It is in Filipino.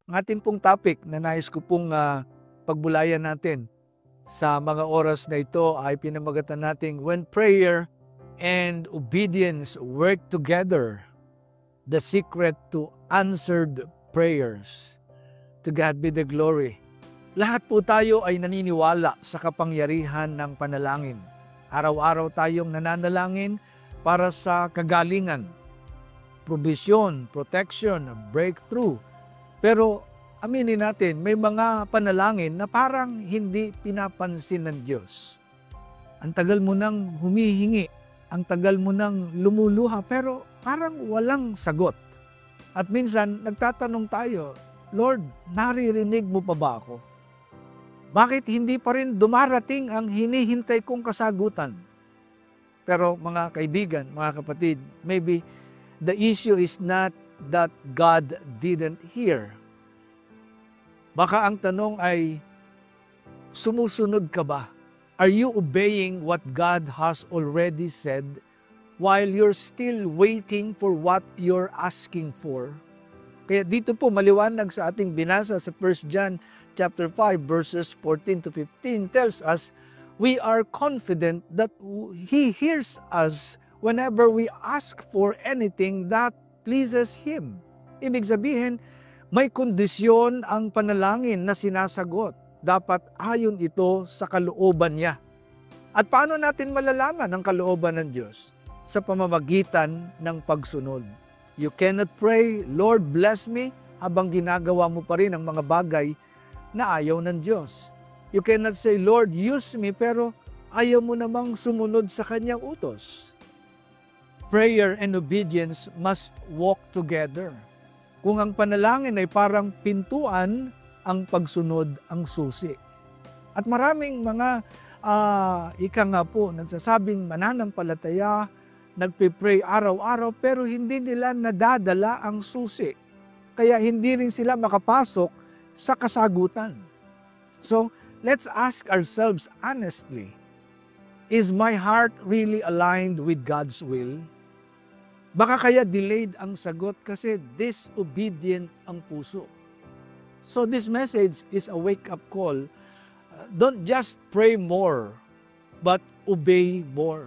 Ang ating pong topic na nais ko pong pagbulayan natin sa mga oras na ito ay pinamagatan nating When Prayer and Obedience Work Together, the Secret to Answered Prayers. To God be the glory. Lahat po tayo ay naniniwala sa kapangyarihan ng panalangin. Araw-araw tayong nananalangin para sa kagalingan, provision, protection, breakthrough. Pero aminin natin, may mga panalangin na parang hindi pinapansin ng Diyos. Ang tagal mo nang humihingi, ang tagal mo nang lumuluha, pero parang walang sagot. At minsan, nagtatanong tayo, Lord, naririnig mo pa ba ako? Bakit hindi pa rin dumarating ang hinihintay kong kasagutan? Pero mga kaibigan, mga kapatid, maybe the issue is not that God didn't hear. Baka ang tanong ay, sumusunod ka ba? Are you obeying what God has already said while you're still waiting for what you're asking for? Kaya dito po maliwanag sa ating binasa sa 1 John chapter 5 verses 14 to 15 tells us, we are confident that He hears us whenever we ask for anything that pleases Him. Ibig sabihin, may kondisyon ang panalangin na sinasagot. Dapat ayon ito sa kalooban niya. At paano natin malalaman ang kalooban ng Diyos? Sa pamamagitan ng pagsunod. You cannot pray, Lord bless me, habang ginagawa mo pa rin ang mga bagay na ayaw ng Diyos. You cannot say, Lord use me, pero ayaw mo namang sumunod sa Kanyang utos. Prayer and obedience must walk together. Kung ang panalangin ay parang pintuan, ang pagsunod ang susi. At maraming mga ika nga po, nagsasabing mananampalataya, nagpipray araw-araw, pero hindi nila nadadala ang susi. Kaya hindi rin sila makapasok sa kasagutan. So, let's ask ourselves honestly, is my heart really aligned with God's will? Baka kaya delayed ang sagot kasi disobedient ang puso. So this message is a wake-up call. Don't just pray more, but obey more.